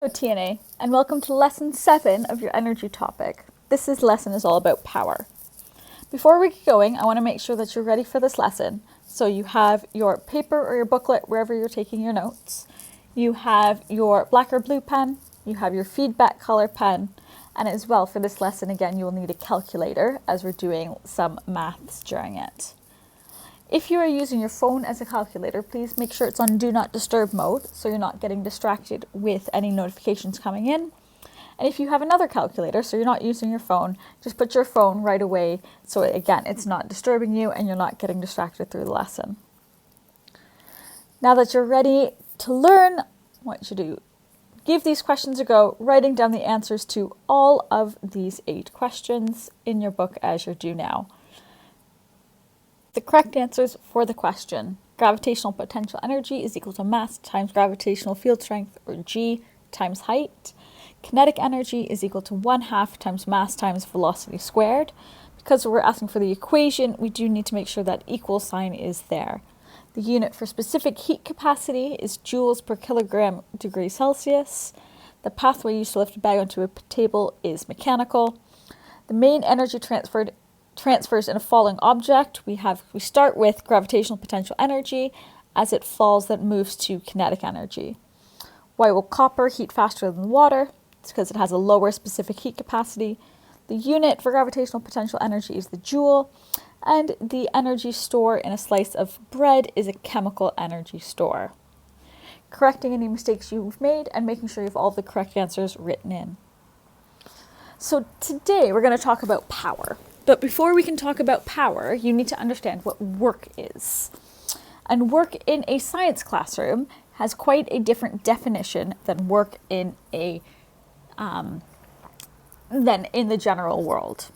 Hello TNA, and welcome to lesson 7 of your energy topic. This lesson is all about power. Before we get going, I want to make sure that you're ready for this lesson. So you have your paper or your booklet wherever you're taking your notes. You have your black or blue pen. You have your feedback color pen. And as well, for this lesson, again, you will need a calculator as we're doing some maths during it. If you are using your phone as a calculator, please make sure it's on Do Not Disturb mode so you're not getting distracted with any notifications coming in. And if you have another calculator, so you're not using your phone, just put your phone right away so again, it's not disturbing you and you're not getting distracted through the lesson. Now that you're ready to learn, I want you to give these questions a go, writing down the answers to all of these 8 questions in your book as you're due now. The correct answers for the question: gravitational potential energy is equal to mass times gravitational field strength, or G, times height. Kinetic energy is equal to 1/2 times mass times velocity squared. Because we're asking for the equation, we do need to make sure that equal sign is there. The unit for specific heat capacity is joules per kilogram degree Celsius. The pathway used to lift a bag onto a table is mechanical. The main energy transfers in a falling object. We start with gravitational potential energy. As it falls, that moves to kinetic energy. Why will copper heat faster than water? It's because it has a lower specific heat capacity. The unit for gravitational potential energy is the joule, and the energy store in a slice of bread is a chemical energy store. Correcting any mistakes you've made and making sure you have all the correct answers written in. So today we're going to talk about power. But before we can talk about power, you need to understand what work is. And work in a science classroom has quite a different definition than work in than in the general world.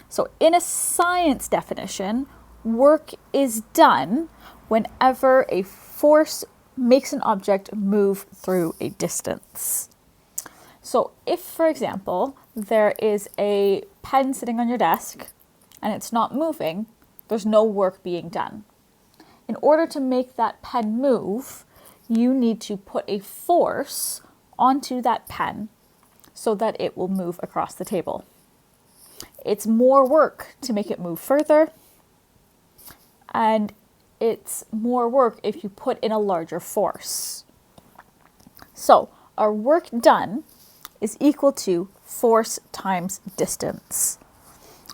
So in a science definition, work is done whenever a force makes an object move through a distance. So if, for example, there is a pen sitting on your desk and it's not moving, there's no work being done. In order to make that pen move, you need to put a force onto that pen so that it will move across the table. It's more work to make it move further, and it's more work if you put in a larger force. So our work done is equal to force times distance.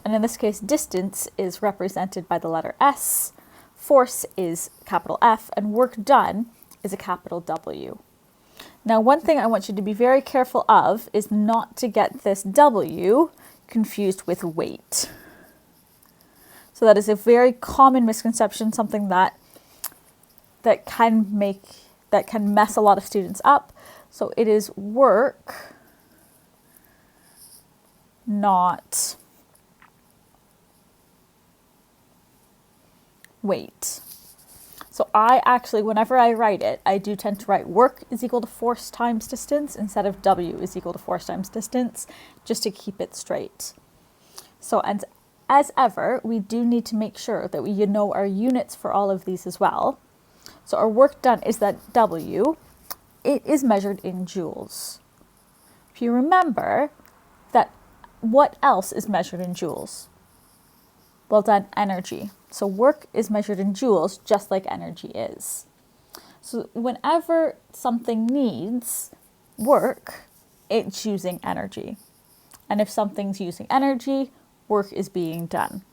And in this case, distance is represented by the letter S, force is capital F, and work done is a capital W. Now, one thing I want you to be very careful of is not to get this W confused with weight. So that is a very common misconception, something that can mess a lot of students up. So it is work, not weight. So I actually, whenever I write it, I do tend to write work is equal to force times distance instead of W is equal to force times distance, just to keep it straight. So, and as ever, we do need to make sure that we know our units for all of these as well. So our work done is that W, it is measured in joules. If you remember that, what else is measured in joules? Well done, energy. So work is measured in joules just like energy is. So whenever something needs work, it's using energy. And if something's using energy, work is being done.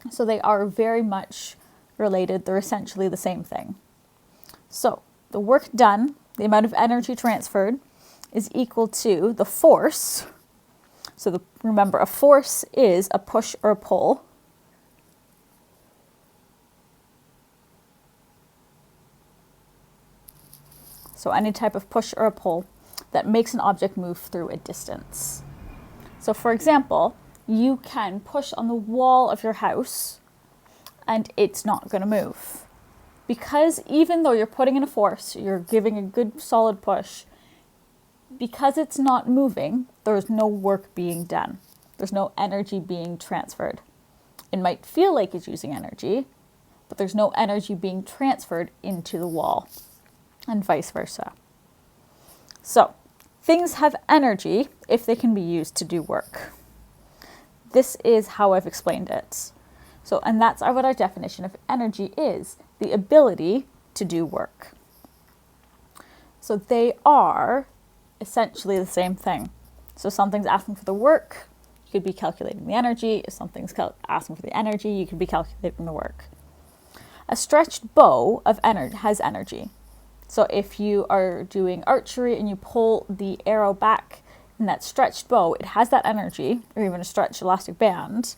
So they are very much related. They're essentially the same thing. So the work done, the amount of energy transferred, is equal to the force. So remember, a force is a push or a pull. So any type of push or a pull that makes an object move through a distance. So for example, you can push on the wall of your house and it's not going to move. Because even though you're putting in a force, you're giving a good solid push, because it's not moving, there's no work being done. There's no energy being transferred. It might feel like it's using energy, but there's no energy being transferred into the wall, and vice versa. So Things have energy if they can be used to do work. This is how I've explained it. So, and that's what our definition of energy is, the ability to do work. So they are essentially the same thing. So something's asking for the work, you could be calculating the energy. If something's asking for the energy, you could be calculating the work. A stretched bow of has energy. So if you are doing archery and you pull the arrow back in that stretched bow, it has that energy, or even a stretched elastic band.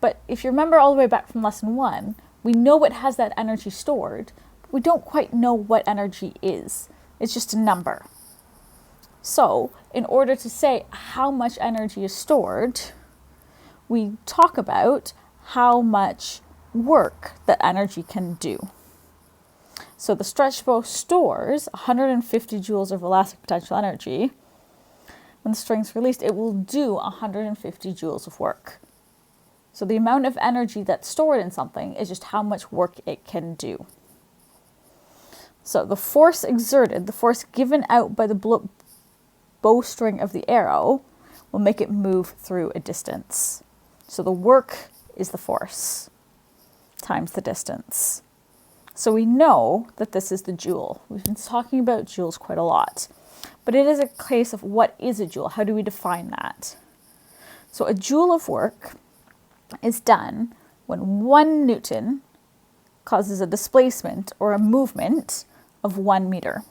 But if you remember all the way back from lesson 1, we know it has that energy stored, but we don't quite know what energy is. It's just a number. So in order to say how much energy is stored, we talk about how much work that energy can do. So the stretched bow stores 150 joules of elastic potential energy. When the string's released, it will do 150 joules of work. So the amount of energy that's stored in something is just how much work it can do. So the force exerted, the force given out by the bowstring of the arrow, will make it move through a distance. So the work is the force times the distance. So we know that this is the joule. We've been talking about joules quite a lot, but it is a case of what is a joule? How do we define that? So a joule of work is done when 1 Newton causes a displacement or a movement of 1 meter.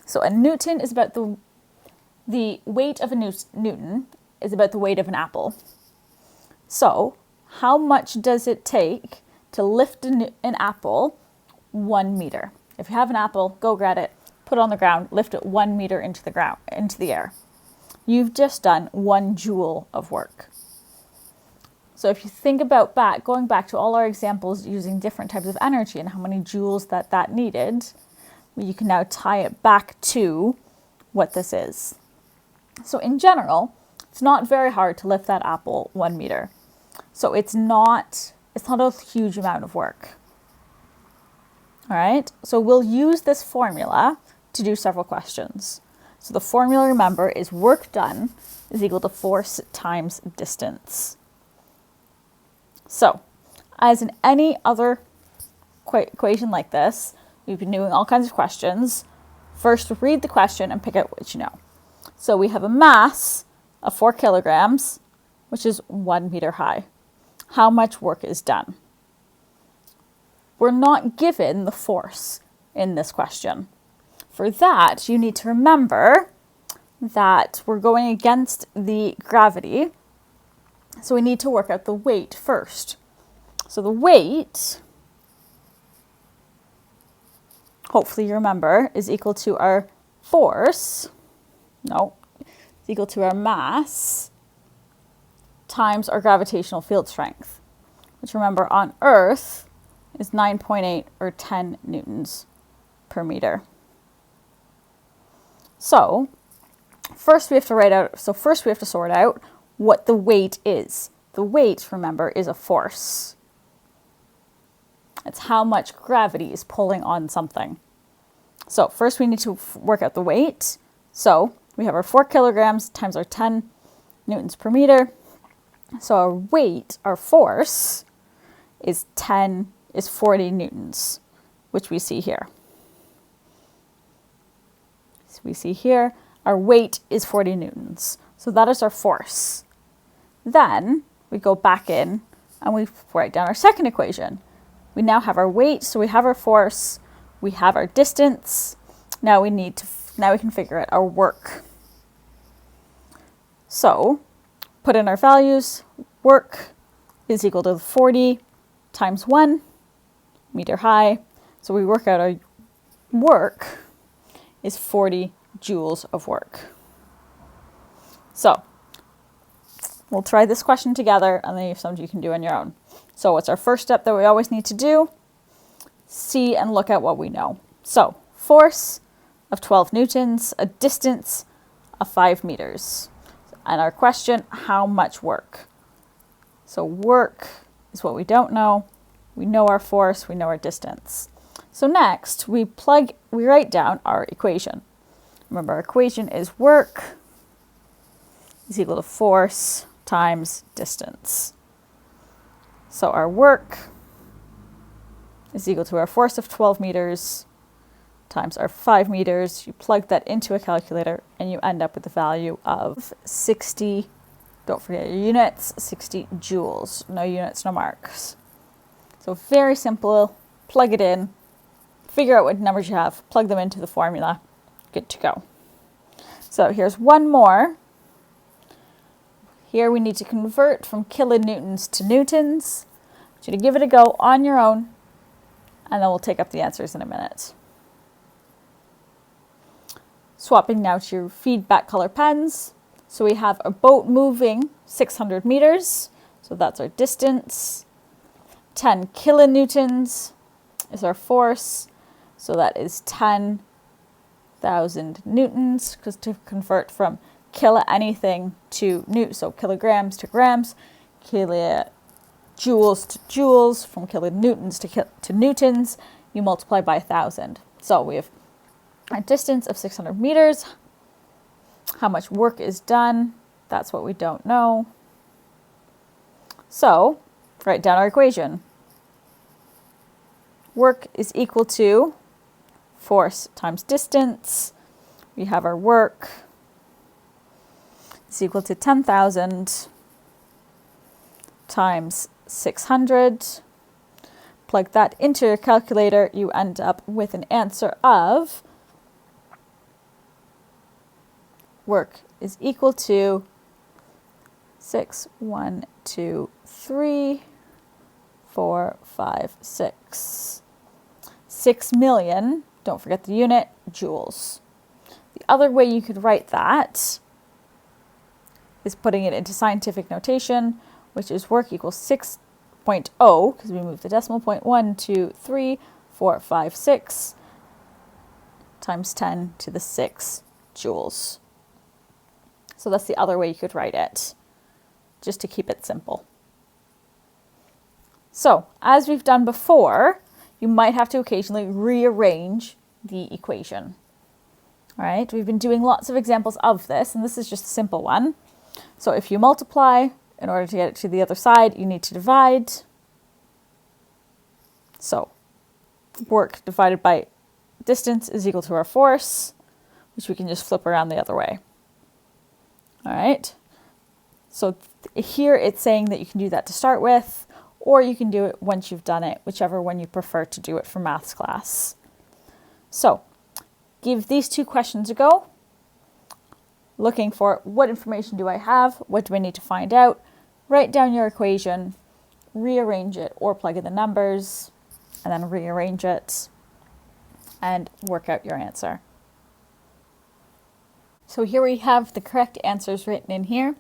So a Newton is about the weight of a Newton is about the weight of an apple. So how much does it take to lift an apple 1 meter? If you have an apple, go grab it, put it on the ground, lift it 1 meter into the air. You've just done 1 joule of work. So if you think about going back to all our examples using different types of energy and how many joules that needed, you can now tie it back to what this is. So in general, it's not very hard to lift that apple 1 meter. So it's not a huge amount of work. All right, so we'll use this formula to do several questions. So the formula, remember, is work done is equal to force times distance. So, as in any other equation like this, we've been doing all kinds of questions. First, read the question and pick out what you know. So we have a mass of 4 kilograms, which is 1 meter high. How much work is done? We're not given the force in this question. For that, you need to remember that we're going against the gravity. So we need to work out the weight first. So the weight, hopefully you remember, is equal to our force. No, it's equal to our mass times our gravitational field strength, which, remember, on Earth is 9.8 or 10 newtons per meter. So first we have to sort out what the weight is. The weight, remember, is a force. It's how much gravity is pulling on something. So first we need to work out the weight. So we have our 4 kilograms times our 10 newtons per meter. So our weight, our force, is 40 newtons, which we see here. So we see here, our weight is 40 newtons. So that is our force. Then we go back in and we write down our second equation. We now have our weight, so we have our force, we have our distance. Now we can figure out our work. So put in our values. Work is equal to 40 times 1 meter high. So we work out our work is 40 joules of work. So we'll try this question together, and then you have something you can do on your own. So what's our first step that we always need to do? See and look at what we know. So force of 12 newtons, a distance of 5 meters. And our question, how much work? So work is what we don't know. We know our force, we know our distance. So next, we write down our equation. Remember, our equation is work is equal to force times distance. So our work is equal to our force of 12 meters times our 5 meters. You plug that into a calculator and you end up with the value of 60, don't forget your units, 60 joules. No units, no marks. So very simple, plug it in, figure out what numbers you have, plug them into the formula, good to go. So here's one more. Here we need to convert from kilonewtons to newtons. I want you to give it a go on your own, and then we'll take up the answers in a minute. Swapping now to your feedback color pens. So we have a boat moving 600 meters. So that's our distance. 10 kilonewtons is our force. So that is 10,000 newtons, because to convert from kilo anything to newt, so kilograms to grams, kilojoules to joules, from kilonewtons to newtons, you multiply by 1,000. So we have a distance of 600 meters. How much work is done? That's what we don't know. So write down our equation. Work is equal to force times distance. We have our work is equal to 10,000 times 600. Plug that into your calculator, you end up with an answer of work is equal to 6, 1, 2, 3, 4, 5, 6. 6 million, don't forget the unit, joules. The other way you could write that is putting it into scientific notation, which is work equals 6.0, because we moved the decimal point, 1, 2, 3, 4, 5, 6, times 10 to the 6 joules. So that's the other way you could write it, just to keep it simple. So, as we've done before, you might have to occasionally rearrange the equation. All right, we've been doing lots of examples of this, and this is just a simple one. So if you multiply, in order to get it to the other side, you need to divide. So work divided by distance is equal to our force, which we can just flip around the other way. All right, so here it's saying that you can do that to start with, or you can do it once you've done it, whichever one you prefer to do it for maths class. So give these two questions a go, looking for what information do I have, what do I need to find out, write down your equation, rearrange it or plug in the numbers, and then rearrange it and work out your answer. So here we have the correct answers written in here.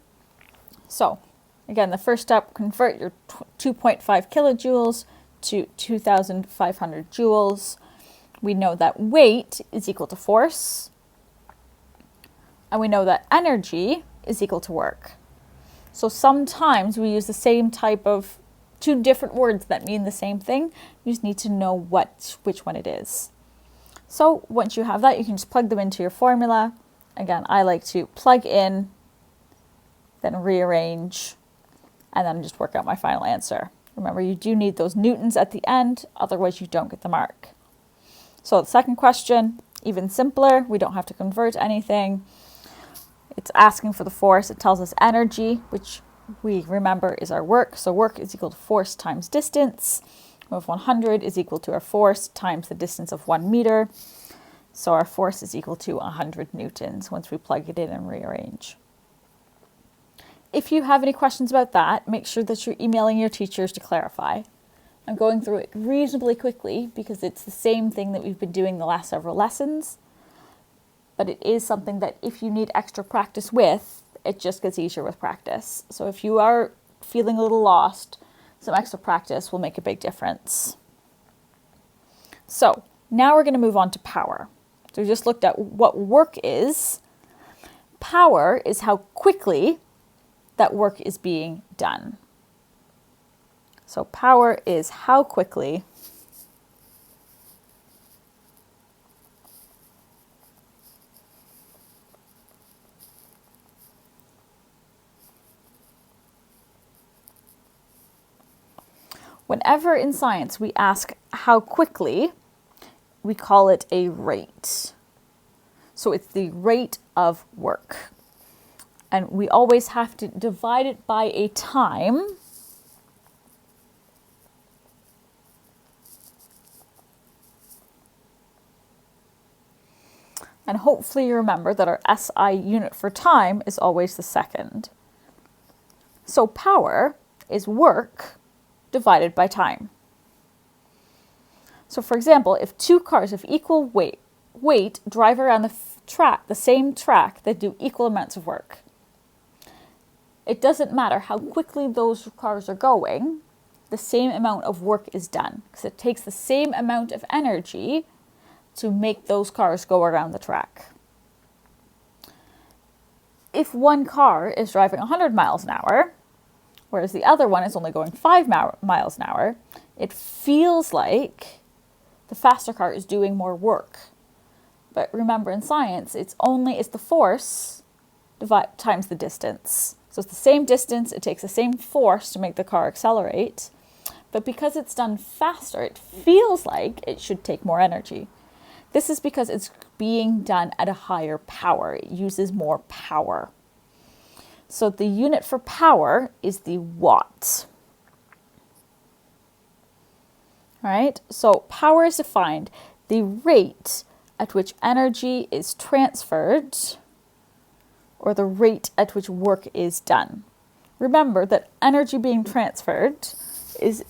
So again, the first step, convert your 2.5 kilojoules to 2,500 joules. We know that weight is equal to force, and we know that energy is equal to work. So sometimes we use the same type of two different words that mean the same thing. You just need to know which one it is. So once you have that, you can just plug them into your formula. Again, I like to plug in, then rearrange, and then just work out my final answer. Remember, you do need those newtons at the end, otherwise you don't get the mark. So the second question, even simpler. We don't have to convert anything. It's asking for the force. It tells us energy, which we remember is our work. So work is equal to force times distance. We have 100 is equal to our force times the distance of 1 meter. So our force is equal to 100 newtons once we plug it in and rearrange. If you have any questions about that, make sure that you're emailing your teachers to clarify. I'm going through it reasonably quickly because it's the same thing that we've been doing the last several lessons. But it is something that if you need extra practice with, it just gets easier with practice. So if you are feeling a little lost, some extra practice will make a big difference. So now we're going to move on to power. So we just looked at what work is. Power is how quickly that work is being done. So power is how quickly Whenever in science we ask how quickly, we call it a rate. So it's the rate of work. And we always have to divide it by a time. And hopefully you remember that our SI unit for time is always the second. So power is work divided by time. So for example, if two cars of equal weight drive around the same track that do equal amounts of work, it doesn't matter how quickly those cars are going, the same amount of work is done, because it takes the same amount of energy to make those cars go around the track. If one car is driving 100 miles an hour, whereas the other one is only going 5 miles an hour, it feels like the faster car is doing more work. But remember, in science, it's the force times the distance. So it's the same distance, it takes the same force to make the car accelerate, but because it's done faster, it feels like it should take more energy. This is because it's being done at a higher power. It uses more power. So the unit for power is the watt. Right? So power is defined the rate at which energy is transferred, or the rate at which work is done. Remember that energy being transferred is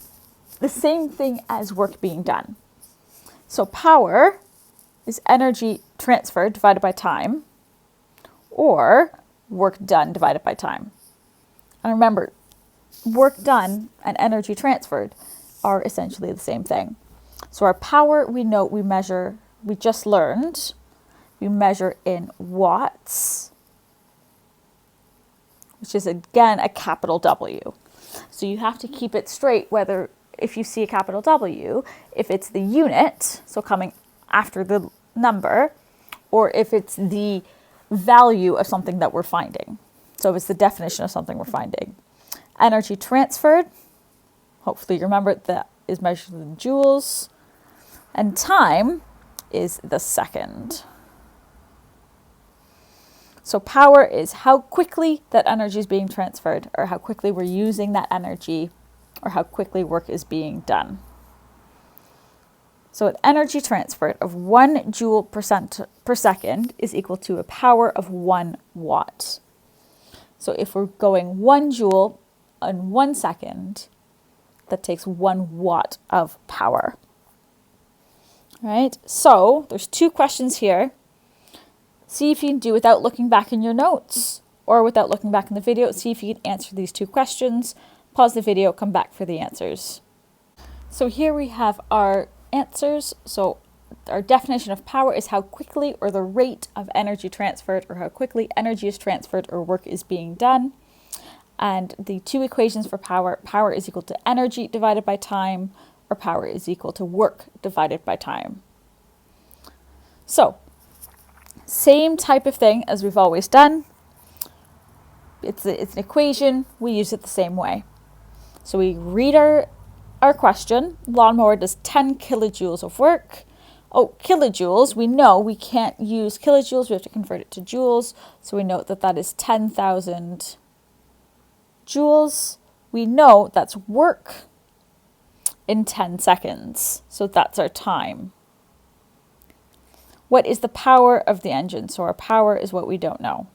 the same thing as work being done. So power is energy transferred divided by time, or work done divided by time. And remember, work done and energy transferred are essentially the same thing. So our power, we measure in watts, which is again a capital W. So you have to keep it straight whether, if you see a capital W, if it's the unit, so coming after the number, or if it's the value of something that we're finding. So if it's the definition of something we're finding. Energy transferred, hopefully you remember that is measured in joules, and time is the second. So power is how quickly that energy is being transferred, or how quickly we're using that energy, or how quickly work is being done. So an energy transferred of 1 joule per second is equal to a power of 1 watt. So if we're going 1 joule in 1 second, that takes 1 watt of power. Right? So there's 2 questions here. See if you can do without looking back in your notes, or without looking back in the video. See if you can answer these 2 questions. Pause the video, come back for the answers. So here we have our answers. So our definition of power is how quickly, or the rate of energy transferred, or how quickly energy is transferred or work is being done. And the 2 equations for power, power is equal to energy divided by time, or power is equal to work divided by time. So, same type of thing as we've always done. It's an equation, we use it the same way. So we read our question, lawnmower does 10 kilojoules of work. Oh, kilojoules, we know we can't use kilojoules, we have to convert it to joules. So we note that that is 10,000 joules. We know that's work in 10 seconds. So that's our time. What is the power of the engine? So our power is what we don't know.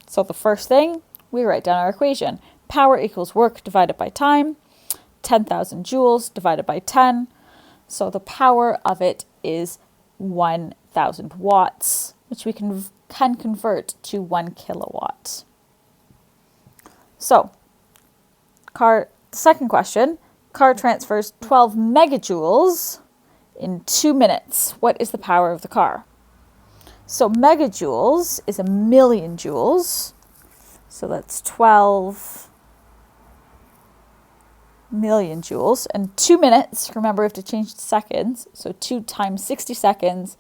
So the first thing, we write down our equation. Power equals work divided by time. 10,000 joules divided by 10. So the power of it is 1,000 watts, which we can convert to 1 kilowatt. So, second question, car transfers 12 megajoules in 2 minutes. What is the power of the car? So megajoules is 1,000,000 joules. So that's 12 million joules. And 2 minutes, remember we have to change to seconds. So 2 times 60 seconds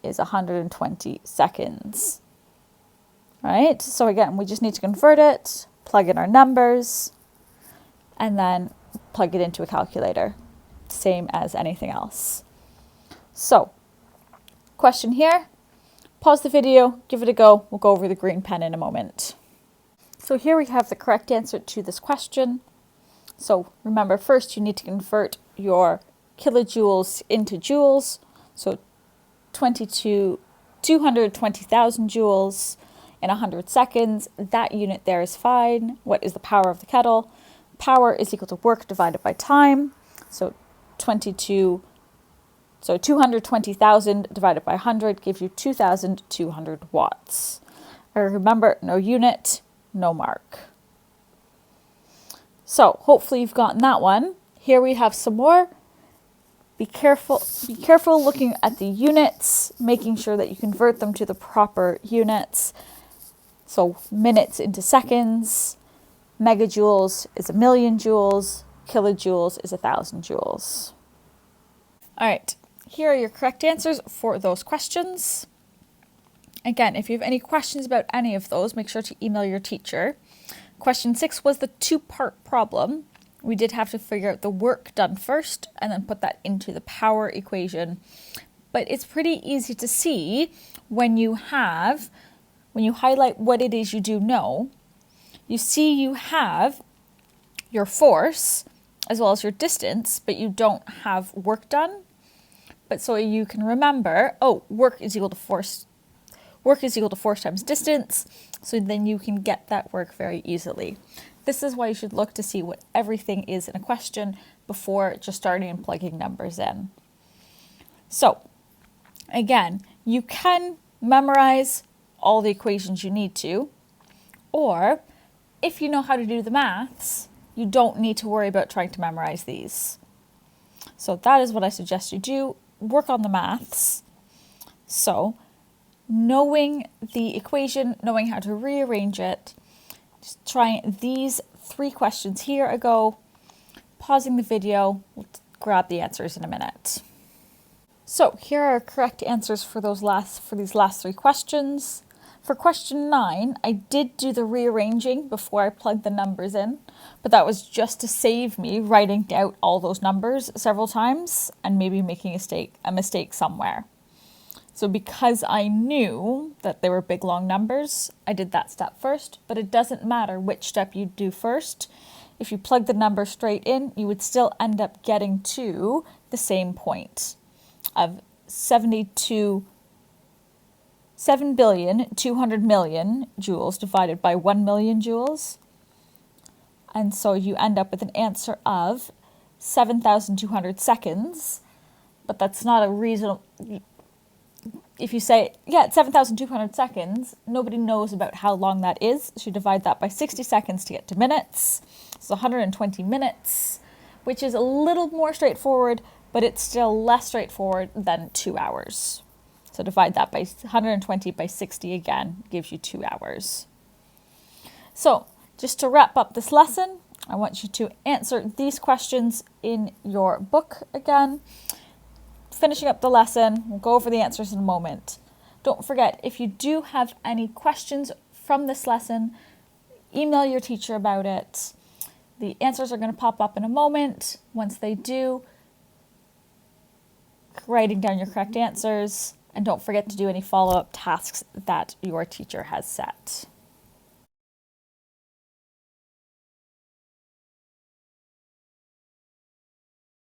is 120 seconds. Right? So again, we just need to convert it, plug in our numbers, and then plug it into a calculator, same as anything else. So, question here, pause the video, give it a go. We'll go over the green pen in a moment. So here we have the correct answer to this question. So remember, first you need to convert your kilojoules into joules. So 220,000 joules in 100 seconds. That unit there is fine. What is the power of the kettle? Power is equal to work divided by time. So 220,000 divided by 100 gives you 2,200 watts. Remember, no unit, no mark. So hopefully you've gotten that one. Here we have some more. Be careful looking at the units, making sure that you convert them to the proper units. So minutes into seconds, megajoules is 1,000,000 joules, kilojoules is 1,000 joules. All right, here are your correct answers for those questions. Again, if you have any questions about any of those, make sure to email your teacher. Question 6 was the two-part problem. We did have to figure out the work done first and then put that into the power equation. But it's pretty easy to see when you highlight what it is you do know, you see you have your force as well as your distance, but you don't have work done. But so you can remember, oh, work is equal to force times distance. So then you can get that work very easily. This is why you should look to see what everything is in a question before just starting and plugging numbers in. So again, you can memorize all the equations you need to, or if you know how to do the maths, you don't need to worry about trying to memorize these. So that is what I suggest you do. Work on the maths. So knowing the equation, knowing how to rearrange it, just trying these 3 questions here a go, pausing the video, we'll grab the answers in a minute. So here are correct answers for these last 3 questions. For question 9, I did do the rearranging before I plugged the numbers in, but that was just to save me writing out all those numbers several times and maybe making a mistake somewhere. So because I knew that they were big, long numbers, I did that step first, but it doesn't matter which step you do first. If you plug the number straight in, you would still end up getting to the same point of 7,200,000,000 joules divided by 1,000,000 joules. And so you end up with an answer of 7,200 seconds, but that's not a reasonable... If you say, yeah, it's 7,200 seconds, nobody knows about how long that is. So you divide that by 60 seconds to get to minutes. So 120 minutes, which is a little more straightforward, but it's still less straightforward than 2 hours. So divide that by 120 by 60 again, gives you 2 hours. So just to wrap up this lesson, I want you to answer these questions in your book again. Finishing up the lesson, we'll go over the answers in a moment. Don't forget, if you do have any questions from this lesson, email your teacher about it. The answers are going to pop up in a moment. Once they do, writing down your correct answers, and don't forget to do any follow-up tasks that your teacher has set.